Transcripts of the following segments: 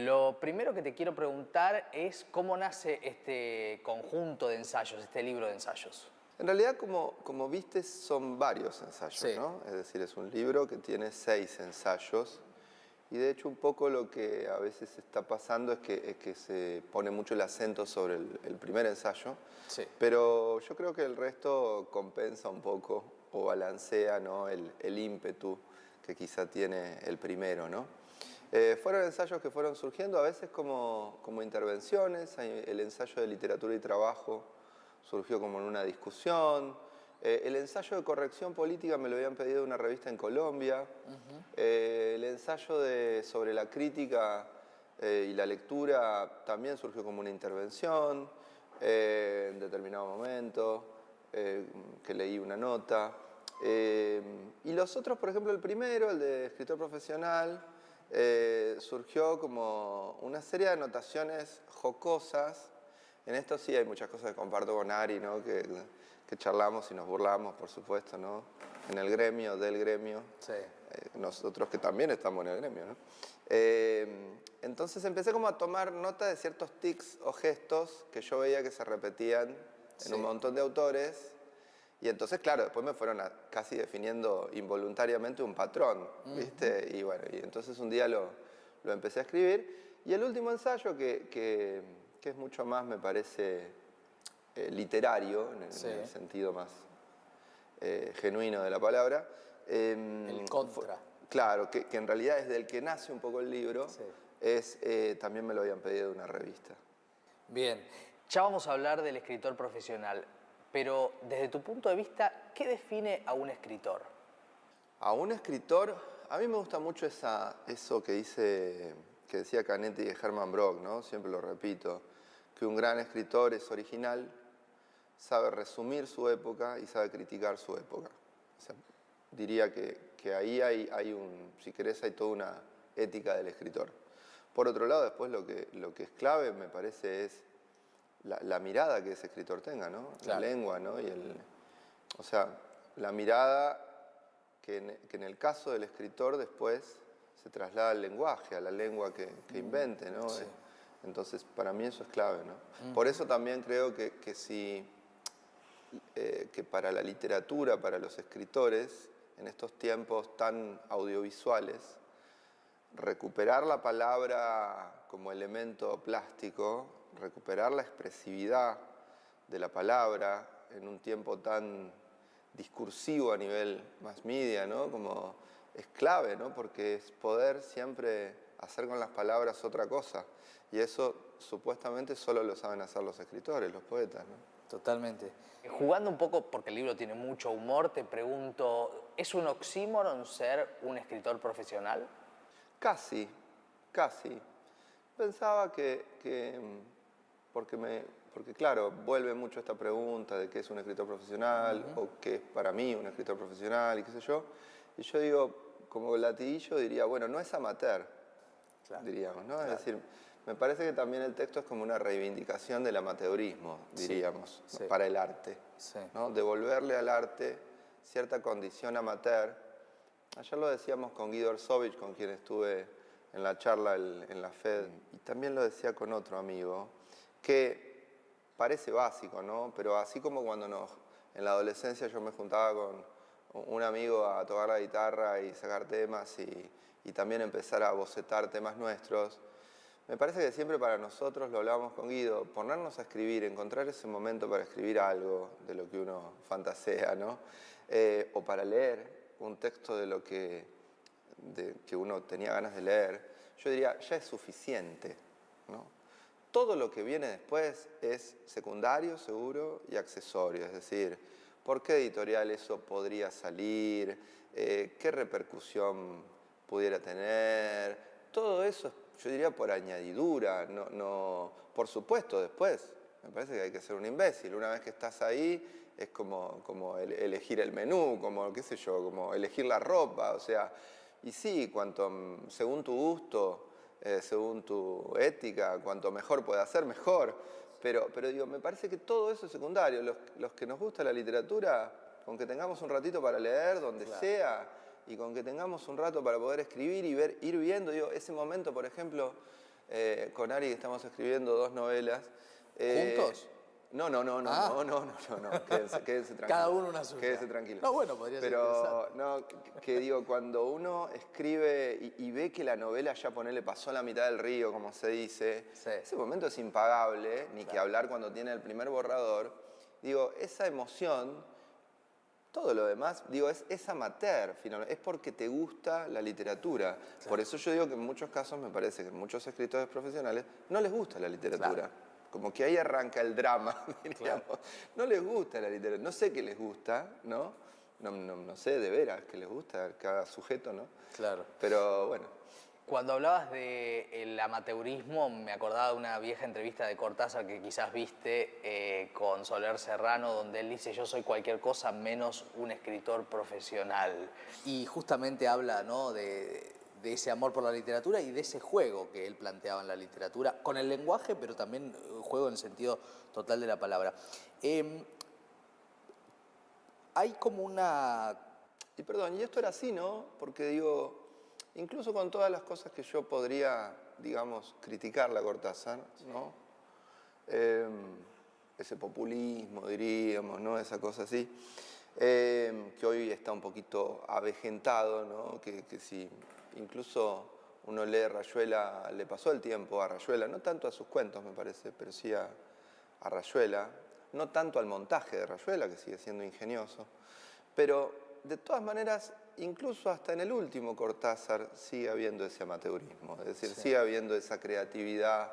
Lo primero que te quiero preguntar es cómo nace este conjunto de ensayos, este libro de ensayos. En realidad, como viste, son varios ensayos, Sí. ¿no? Es decir, es un libro que tiene 6 ensayos y de hecho un poco lo que a veces está pasando es que se pone mucho el acento sobre el primer ensayo, Sí. pero yo creo que el resto compensa un poco o balancea, ¿no? el ímpetu que quizá tiene el primero, ¿no? Fueron ensayos que fueron surgiendo a veces como intervenciones. El ensayo de literatura y trabajo surgió como en una discusión. El ensayo de corrección política me lo habían pedido de una revista en Colombia. El ensayo sobre la crítica y la lectura también surgió como una intervención en determinado momento, que leí una nota. Y los otros, por ejemplo, el primero, el de escritor profesional, surgió como una serie de anotaciones jocosas. En esto sí hay muchas cosas que comparto con Ari, ¿no? que charlamos y nos burlamos, por supuesto, ¿no? En el gremio, del gremio. Sí. Nosotros que también estamos en el gremio, ¿no? Entonces empecé como a tomar nota de ciertos tics o gestos que yo veía que se repetían en un montón de autores. Y entonces, claro, después me fueron casi definiendo involuntariamente un patrón, ¿viste? Y bueno, y entonces un día lo empecé a escribir. Y el último ensayo, que es mucho más, me parece, literario, en el sentido más genuino de la palabra. El contra. Claro, que en realidad es del que nace un poco el libro, también me lo habían pedido de una revista. Bien, ya vamos a hablar del escritor profesional, pero desde tu punto de vista, ¿qué define a un escritor? A un escritor, a mí me gusta mucho eso que decía Canetti y Hermann Brock, ¿no? Siempre lo repito, que un gran escritor es original, sabe resumir su época y sabe criticar su época. O sea, diría que ahí si querés, hay toda una ética del escritor. Por otro lado, después lo que es clave, me parece, es la mirada que ese escritor tenga, ¿no? Claro. La lengua, ¿no? O sea, la mirada que en el caso del escritor después se traslada al lenguaje, a la lengua que invente, ¿no? Sí. Entonces, para mí eso es clave, ¿no? Por eso también creo que para la literatura, para los escritores, en estos tiempos tan audiovisuales, recuperar la palabra como elemento plástico, recuperar la expresividad de la palabra en un tiempo tan discursivo a nivel mass media, ¿no? Como es clave, ¿no? Porque es poder siempre hacer con las palabras otra cosa. Y eso supuestamente solo lo saben hacer los escritores, los poetas, ¿no? Totalmente. Jugando un poco, porque el libro tiene mucho humor, te pregunto, ¿es un oxímoron ser un escritor profesional? Casi. Pensaba porque claro, vuelve mucho esta pregunta de qué es un escritor profesional o qué es para mí un escritor profesional y qué sé yo. Y yo digo, como latiguillo diría, bueno, no es amateur, diríamos, ¿no? Claro. Es decir, me parece que también el texto es como una reivindicación del amateurismo, diríamos, Sí. para el arte, Sí. ¿no? Devolverle al arte cierta condición amateur. Ayer lo decíamos con Guido Orsovich, con quien estuve en la charla en la FED, y también lo decía con otro amigo, que parece básico, ¿no? Pero así como cuando en la adolescencia yo me juntaba con un amigo a tocar la guitarra y sacar temas y también empezar a bocetar temas nuestros, me parece que siempre para nosotros, lo hablábamos con Guido, ponernos a escribir, encontrar ese momento para escribir algo de lo que uno fantasea, ¿no? O para leer un texto de que uno tenía ganas de leer, yo diría, ya es suficiente, ¿no? Todo lo que viene después es secundario, seguro, y accesorio, es decir, ¿por qué editorial eso podría salir? ¿Qué repercusión pudiera tener? Todo eso, yo diría, por añadidura, por supuesto, después. Me parece que hay que ser un imbécil. Una vez que estás ahí, es como elegir el menú, como, qué sé yo, como elegir la ropa, o sea, y sí, según tu gusto, según tu ética, cuanto mejor pueda ser, mejor. Pero digo, me parece que todo eso es secundario. Los que nos gusta la literatura, con que tengamos un ratito para leer, donde sea, y con que tengamos un rato para poder escribir y ir viendo, digo, ese momento, por ejemplo, con Ari estamos escribiendo 2 novelas. ¿Juntos? No, quédense tranquilos. Cada uno una suya. Quédense tranquilos. No, bueno, podría ser Pero, interesante. no, que digo, cuando uno escribe y ve que la novela ya ponele pasó la mitad del río, como se dice, Sí. ese momento es impagable, ni que hablar cuando tiene el primer borrador. Digo, esa emoción, todo lo demás, digo, es amateur, finalmente, es porque te gusta la literatura. Claro. Por eso yo digo que en muchos casos me parece que muchos escritores profesionales no les gusta la literatura. Claro. Como que ahí arranca el drama, diríamos. Claro. No les gusta la literatura, no sé qué les gusta, ¿no? No sé de veras qué les gusta cada sujeto, ¿no? Claro. Pero bueno. Cuando hablabas del amateurismo, me acordaba de una vieja entrevista de Cortázar que quizás viste con Soler Serrano, donde él dice: yo soy cualquier cosa menos un escritor profesional. Y justamente habla, ¿no?, de ese amor por la literatura y de ese juego que él planteaba en la literatura, con el lenguaje, pero también juego en el sentido total de la palabra. Hay como una... Y perdón, y esto era así, ¿no? Porque digo, incluso con todas las cosas que yo podría, digamos, criticarle a Cortázar, ¿no? Ese populismo, diríamos, ¿no? Esa cosa así, que hoy está un poquito avejentado, ¿no? Que si incluso uno lee Rayuela, le pasó el tiempo a Rayuela, no tanto a sus cuentos, me parece, pero sí a Rayuela, no tanto al montaje de Rayuela, que sigue siendo ingenioso, pero de todas maneras, incluso hasta en el último Cortázar sigue habiendo ese amateurismo, es decir, sigue habiendo esa creatividad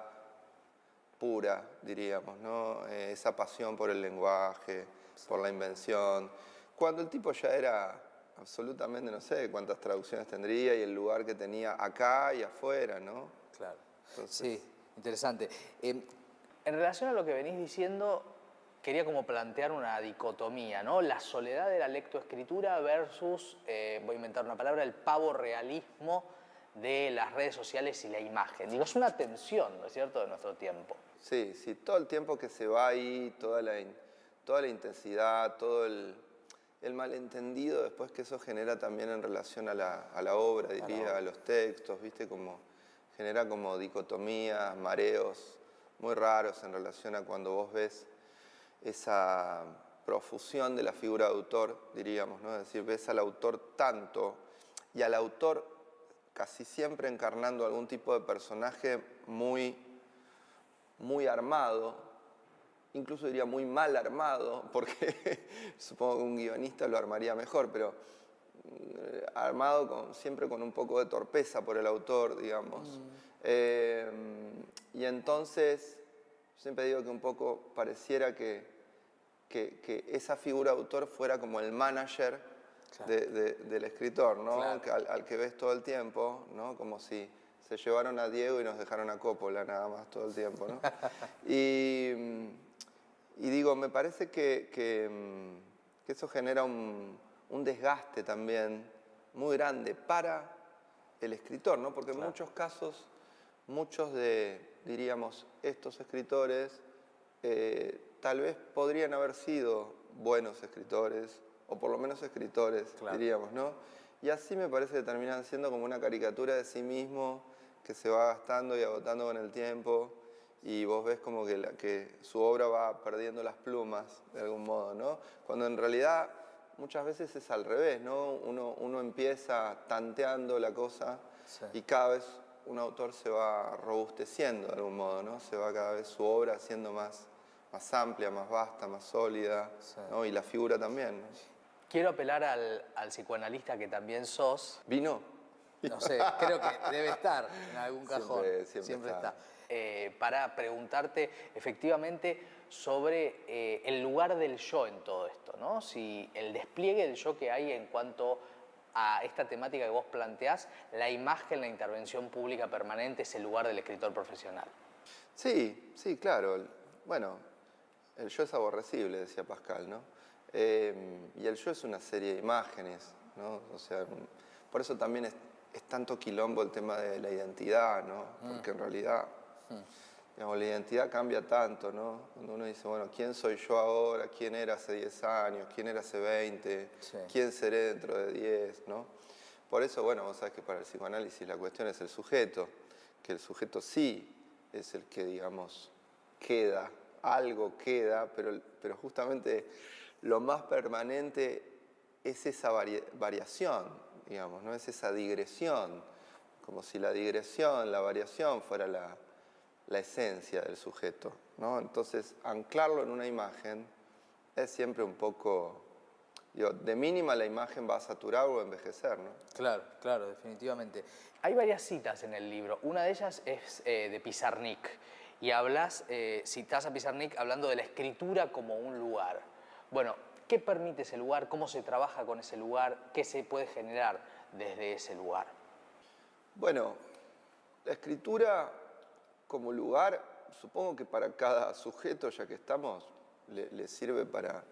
pura, diríamos, ¿no? Esa pasión por el lenguaje, por la invención. Cuando el tipo ya era absolutamente, no sé cuántas traducciones tendría y el lugar que tenía acá y afuera, ¿no? Claro. Entonces... Sí, interesante. En relación a lo que venís diciendo, quería como plantear una dicotomía, ¿no? La soledad de la lectoescritura versus, voy a inventar una palabra, el pavo-realismo de las redes sociales y la imagen. Digo, es una tensión, ¿no es cierto?, de nuestro tiempo. Sí, sí, todo el tiempo que se va ahí, toda la intensidad, todo el malentendido después que eso genera también en relación a la obra, diría, a los textos, ¿viste? Como genera como dicotomías, mareos muy raros en relación a cuando vos ves esa profusión de la figura de autor, diríamos, ¿no? Es decir, ves al autor tanto y al autor casi siempre encarnando algún tipo de personaje muy armado, incluso diría muy mal armado, porque supongo que un guionista lo armaría mejor, pero armado siempre con un poco de torpeza por el autor, digamos. Y entonces, siempre digo que un poco pareciera que esa figura de autor fuera como el manager del escritor, ¿no? Claro. Al que ves todo el tiempo, ¿no? Como si se llevaron a Diego y nos dejaron a Coppola nada más todo el tiempo, ¿no? Y digo, me parece que eso genera un desgaste también muy grande para el escritor, ¿no? Porque en muchos casos, muchos de, diríamos, estos escritores tal vez podrían haber sido buenos escritores, o por lo menos escritores, diríamos, ¿no? Y así me parece que terminan siendo como una caricatura de sí mismo que se va gastando y agotando con el tiempo, y vos ves como que su obra va perdiendo las plumas, de algún modo, ¿no? Cuando en realidad muchas veces es al revés, ¿no? Uno empieza tanteando la cosa y cada vez un autor se va robusteciendo de algún modo, ¿no? Se va cada vez su obra haciendo más amplia, más vasta, más sólida, ¿no? Y la figura también, ¿no? Quiero apelar al psicoanalista que también sos. ¿Vino? No sé, creo que debe estar en algún cajón. Siempre está. Para preguntarte efectivamente sobre el lugar del yo en todo esto, ¿no? Si el despliegue del yo que hay en cuanto a esta temática que vos planteás, la imagen, la intervención pública permanente es el lugar del escritor profesional. Sí, sí, claro. Bueno, el yo es aborrecible, decía Pascal, ¿no? Y el yo es una serie de imágenes, ¿no? O sea, por eso también es tanto quilombo el tema de la identidad, ¿no? Porque en realidad, digamos, la identidad cambia tanto, ¿no? Cuando uno dice, bueno, ¿quién soy yo ahora? ¿Quién era hace 10 años? ¿Quién era hace 20? ¿Quién seré dentro de 10? ¿No? Por eso, bueno, vos sabés que para el psicoanálisis la cuestión es el sujeto, que el sujeto sí es el que, digamos, queda, algo queda, pero justamente lo más permanente es esa variación, digamos, ¿no? Es esa digresión, como si la digresión, la variación fuera la esencia del sujeto, ¿no? Entonces, anclarlo en una imagen es siempre un poco, digo, de mínima la imagen va a saturar o envejecer, ¿no? Claro, claro, definitivamente. Hay varias citas en el libro. Una de ellas es de Pizarnik. Y citás a Pizarnik hablando de la escritura como un lugar. Bueno, ¿qué permite ese lugar? ¿Cómo se trabaja con ese lugar? ¿Qué se puede generar desde ese lugar? Bueno, la escritura como lugar, supongo que para cada sujeto, ya que estamos, le sirve para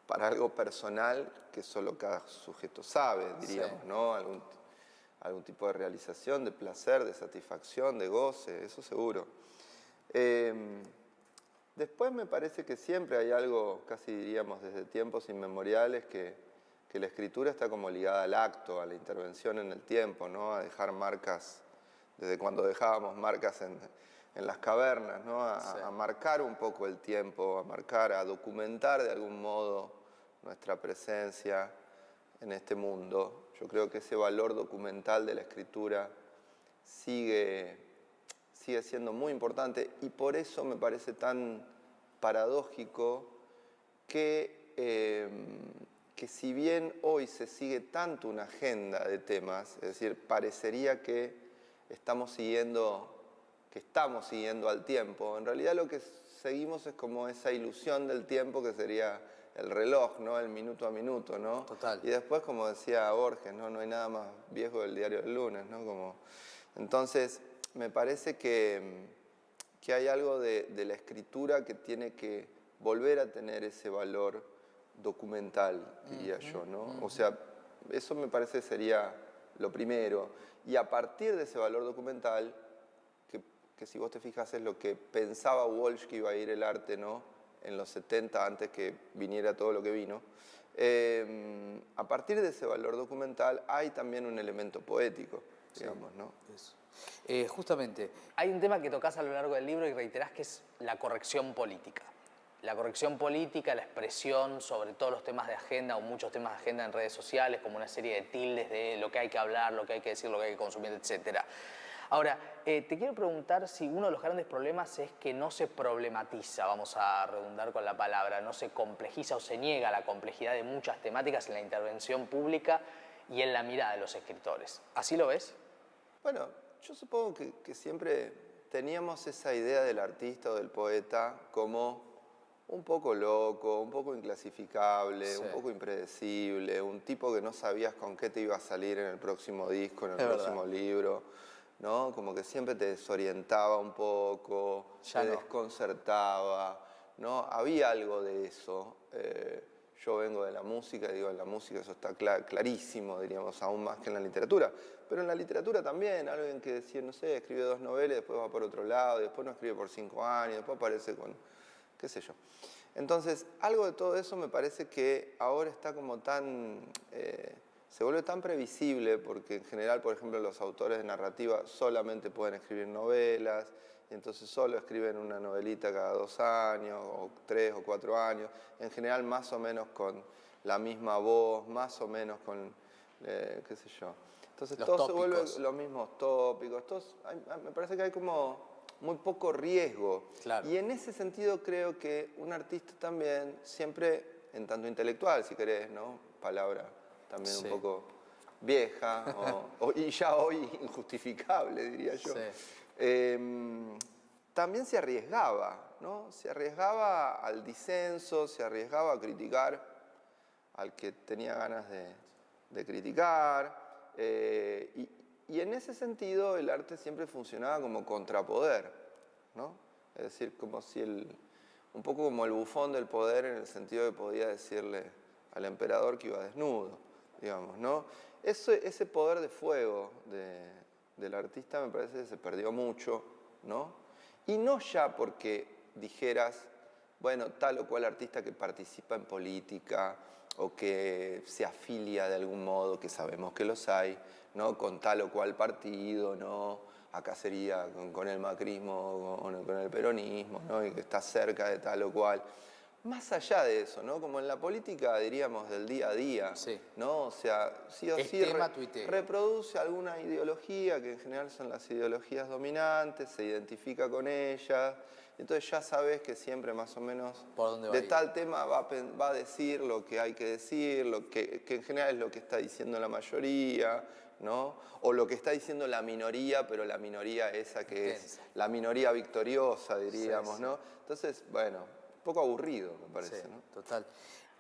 algo personal que solo cada sujeto sabe, diríamos, Sí. ¿no? Algún tipo de realización, de placer, de satisfacción, de goce, eso seguro. Después me parece que siempre hay algo, casi diríamos desde tiempos inmemoriales, que la escritura está como ligada al acto, a la intervención en el tiempo, ¿no? A dejar marcas, desde cuando dejábamos marcas en las cavernas, ¿no? A marcar un poco el tiempo, a documentar de algún modo nuestra presencia en este mundo. Yo creo que ese valor documental de la escritura sigue siendo muy importante y por eso me parece tan paradójico que si bien hoy se sigue tanto una agenda de temas, es decir, parecería que estamos siguiendo al tiempo, en realidad lo que seguimos es como esa ilusión del tiempo que sería el reloj, ¿no? El minuto a minuto, ¿no? Total. Y después, como decía Borges, ¿no? No hay nada más viejo del diario del lunes, ¿no? Entonces, me parece que hay algo de la escritura que tiene que volver a tener ese valor documental, diría yo, ¿no? O sea, eso me parece sería lo primero. Y a partir de ese valor documental, que si vos te fijas es lo que pensaba Walsh que iba a ir el arte, ¿no? En los 70, antes que viniera todo lo que vino, a partir de ese valor documental hay también un elemento poético, digamos, ¿no? Eso. Justamente, hay un tema que tocas a lo largo del libro y reiterás que es la corrección política. La corrección política, la expresión sobre todos los temas de agenda o muchos temas de agenda en redes sociales, como una serie de tildes de lo que hay que hablar, lo que hay que decir, lo que hay que consumir, etc. Ahora, te quiero preguntar si uno de los grandes problemas es que no se problematiza, vamos a redundar con la palabra, no se complejiza o se niega la complejidad de muchas temáticas en la intervención pública y en la mirada de los escritores. ¿Así lo ves? Bueno, yo supongo que siempre teníamos esa idea del artista o del poeta como un poco loco, un poco inclasificable, Sí. un poco impredecible, un tipo que no sabías con qué te iba a salir en el próximo disco, en el Es próximo verdad. libro, ¿no? Como que siempre te desorientaba un poco, Ya te no. desconcertaba, ¿no? Había algo de eso. Yo vengo de la música, digo, en la música eso está clarísimo, diríamos, aún más que en la literatura. Pero en la literatura también, alguien que decía, no sé, escribe 2 novelas, después va por otro lado, después no escribe por 5 años, después aparece con, qué sé yo. Entonces, algo de todo eso me parece que ahora está como tan, se vuelve tan previsible, porque en general, por ejemplo, los autores de narrativa solamente pueden escribir novelas, y entonces solo escriben una novelita cada 2 años, o 3 o 4 años, en general más o menos con la misma voz, más o menos con, qué sé yo. Entonces Los todo se vuelve tópicos. los mismos tópicos, me parece que hay como muy poco riesgo. Claro. Y en ese sentido creo que un artista también, siempre, en tanto intelectual, si querés, ¿no? Palabra también Sí. un poco vieja, y ya hoy injustificable, diría yo. Sí. También se arriesgaba, ¿no? Se arriesgaba al disenso, se arriesgaba a criticar al que tenía ganas de criticar. Y en ese sentido el arte siempre funcionaba como contrapoder, ¿no? Es decir, como si un poco como el bufón del poder, en el sentido de que podía decirle al emperador que iba desnudo, digamos, ¿no? Ese poder de fuego del artista me parece que se perdió mucho, ¿no? Y no ya porque dijeras, bueno, tal o cual artista que participa en política o que se afilia de algún modo, que sabemos que los hay, ¿no? Con tal o cual partido, ¿no? acá sería con el macrismo, con el peronismo, ¿no? Y que está cerca de tal o cual. Más allá de eso, ¿no? Como en la política, diríamos, del día a día, Sí. ¿no? O sea, sí o Es sí tema tuiteo. reproduce alguna ideología, que en general son las ideologías dominantes, se identifica con ellas, entonces ya sabes que siempre más o menos ¿Por dónde va de a ir? tal tema va a decir lo que hay que decir, lo que en general es lo que está diciendo la mayoría, ¿no? O lo que está diciendo la minoría, pero la minoría esa que Intensa. es la minoría victoriosa, diríamos, Sí. ¿no? Entonces, bueno, un poco aburrido, me parece, Sí, ¿no? total.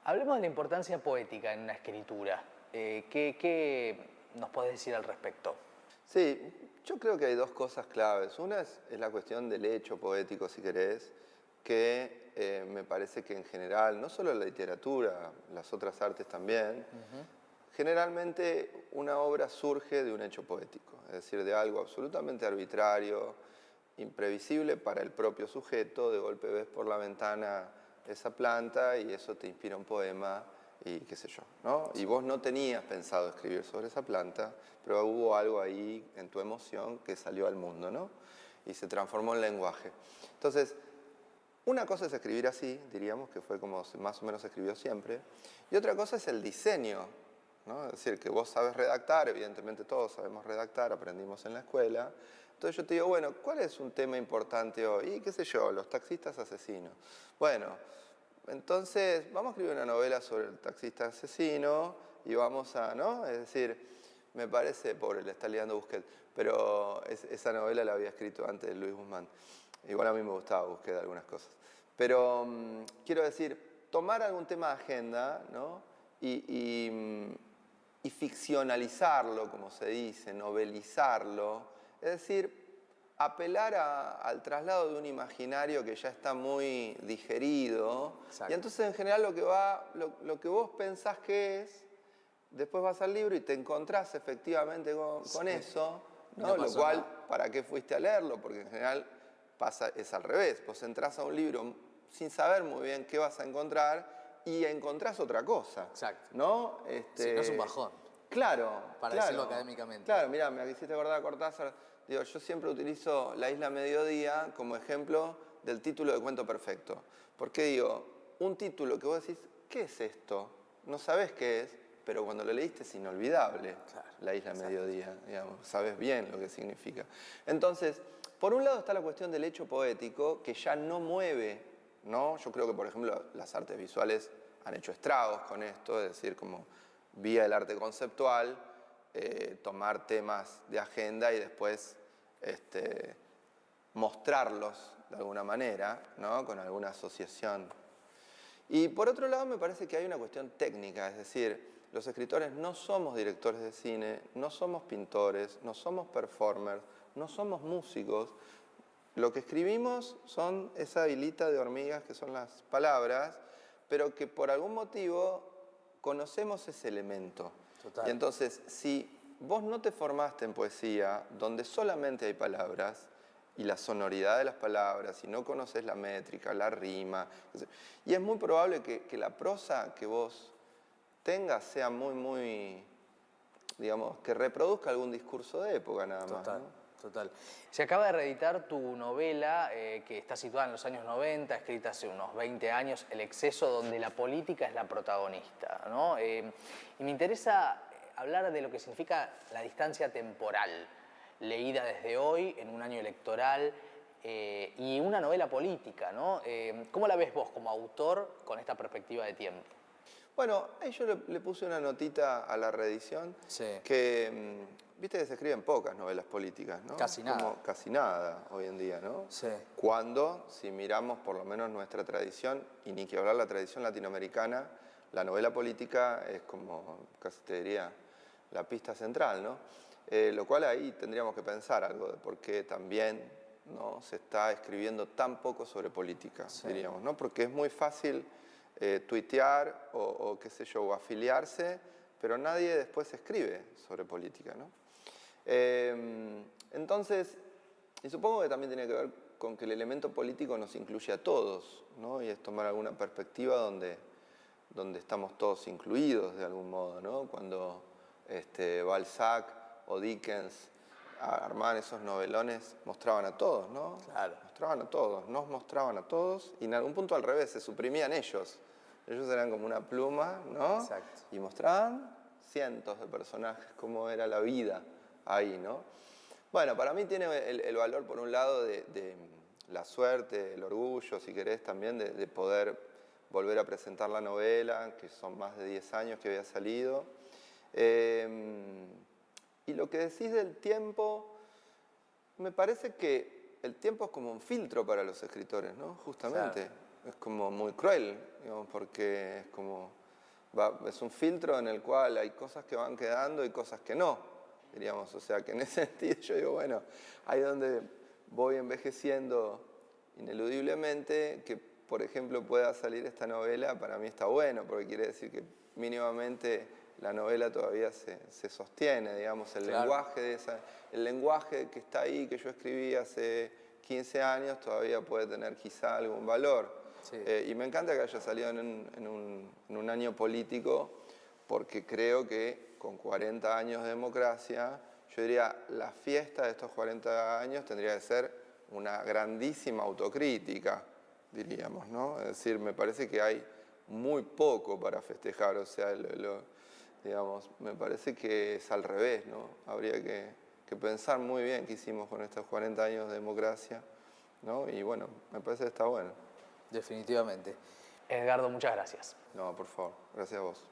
Hablemos de la importancia poética en una escritura. ¿Qué nos podés decir al respecto? Sí, yo creo que hay dos cosas claves. Una es la cuestión del hecho poético, si querés, que me parece que en general, no solo la literatura, las otras artes también, generalmente una obra surge de un hecho poético, es decir, de algo absolutamente arbitrario, imprevisible para el propio sujeto, de golpe ves por la ventana esa planta y eso te inspira un poema y qué sé yo, ¿no? Y vos no tenías pensado escribir sobre esa planta, pero hubo algo ahí en tu emoción que salió al mundo, ¿no? Y se transformó en lenguaje. Entonces, una cosa es escribir así, diríamos, que fue como más o menos se escribió siempre, y otra cosa es el diseño, ¿no? Es decir, que vos sabes redactar, evidentemente todos sabemos redactar, aprendimos en la escuela. Entonces yo te digo, bueno, ¿cuál es un tema importante hoy? Y qué sé yo, los taxistas asesinos. Bueno, entonces vamos a escribir una novela sobre el taxista asesino y vamos a, ¿no? Es decir, me parece, pobre, le está liando Busquets, pero esa novela la había escrito antes de Luis Guzmán. Igual a mí me gustaba Busquets algunas cosas. Pero quiero decir, tomar algún tema de agenda, ¿no? Y ficcionalizarlo, como se dice, novelizarlo, es decir, apelar al traslado de un imaginario que ya está muy digerido. Exacto. Y entonces en general lo que vos pensás que es, después vas al libro y te encontrás efectivamente con eso, ¿no? No Lo pasó cual, nada. ¿para qué fuiste a leerlo? Porque en general es al revés. Vos entrás a un libro sin saber muy bien qué vas a encontrar y encontrás otra cosa. Exacto. ¿No? Si no es un bajón. Claro, Para claro. decirlo académicamente. Claro, mirá, me hiciste acordar a Cortázar. Digo, yo siempre utilizo La Isla Mediodía como ejemplo del título de Cuento Perfecto. Porque digo, un título que vos decís, ¿qué es esto? No sabés qué es, pero cuando lo leíste es inolvidable. Claro, La Isla exacto. Mediodía, digamos, sabes bien lo que significa. Entonces, por un lado está la cuestión del hecho poético, que ya no mueve, ¿no? Yo creo que, por ejemplo, las artes visuales han hecho estragos con esto, es decir, como vía el arte conceptual, tomar temas de agenda y después mostrarlos de alguna manera, ¿no? Con alguna asociación. Y por otro lado me parece que hay una cuestión técnica, es decir, los escritores no somos directores de cine, no somos pintores, no somos performers, no somos músicos. Lo que escribimos son esa hilita de hormigas que son las palabras, pero que por algún motivo conocemos ese elemento. Total. Y entonces, si vos no te formaste en poesía, donde solamente hay palabras, y la sonoridad de las palabras, y no conoces la métrica, la rima, y es muy probable que la prosa que vos tengas sea muy, digamos, que reproduzca algún discurso de época nada más, Total, ¿no? total. Se acaba de reeditar tu novela, que está situada en los años 90, escrita hace unos 20 años, El exceso, donde la política es la protagonista, ¿no? Y me interesa hablar de lo que significa la distancia temporal, leída desde hoy, en un año electoral, y una novela política, ¿no? ¿Cómo la ves vos como autor con esta perspectiva de tiempo? Bueno, ahí yo le puse una notita a la reedición Sí. que, viste que se escriben pocas novelas políticas, ¿no? Casi nada. Como casi nada hoy en día, ¿no? Sí. Cuando, si miramos por lo menos nuestra tradición, y ni que hablar la tradición latinoamericana, la novela política es como, casi te diría, la pista central, ¿no? Lo cual ahí tendríamos que pensar algo de por qué también, ¿no? Se está escribiendo tan poco sobre política, diríamos, ¿no? Porque es muy fácil tuitear o qué sé yo, o afiliarse, pero nadie después escribe sobre política, ¿no? Entonces, y supongo que también tiene que ver con que el elemento político nos incluye a todos, ¿no? Y es tomar alguna perspectiva donde estamos todos incluidos de algún modo, ¿no? Cuando Balzac o Dickens armaban esos novelones, mostraban a todos, ¿no? Claro. Mostraban a todos, nos mostraban a todos y en algún punto al revés, se suprimían ellos. Ellos eran como una pluma, ¿no? Exacto. Y mostraban cientos de personajes, cómo era la vida ahí, ¿no? Bueno, para mí tiene el valor, por un lado, de la suerte, el orgullo, si querés, también de poder volver a presentar la novela, que son más de 10 años que había salido. Y lo que decís del tiempo, me parece que el tiempo es como un filtro para los escritores, ¿no? Justamente. Claro. Es como muy cruel, digamos, porque es como... es un filtro en el cual hay cosas que van quedando y cosas que no, diríamos. O sea, que en ese sentido yo digo, bueno, ahí donde voy envejeciendo ineludiblemente, que por ejemplo pueda salir esta novela, para mí está bueno, porque quiere decir que mínimamente la novela todavía se sostiene, digamos, el Claro. lenguaje el lenguaje que está ahí, que yo escribí hace 15 años, todavía puede tener quizá algún valor. Sí. Y me encanta que haya salido en un año político, porque creo que con 40 años de democracia, yo diría, la fiesta de estos 40 años tendría que ser una grandísima autocrítica, diríamos, ¿no? Es decir, me parece que hay muy poco para festejar, o sea, digamos, me parece que es al revés, ¿no? Habría que pensar muy bien qué hicimos con estos 40 años de democracia, ¿no? Y bueno, me parece que está bueno. Definitivamente. Edgardo, muchas gracias. No, por favor, gracias a vos.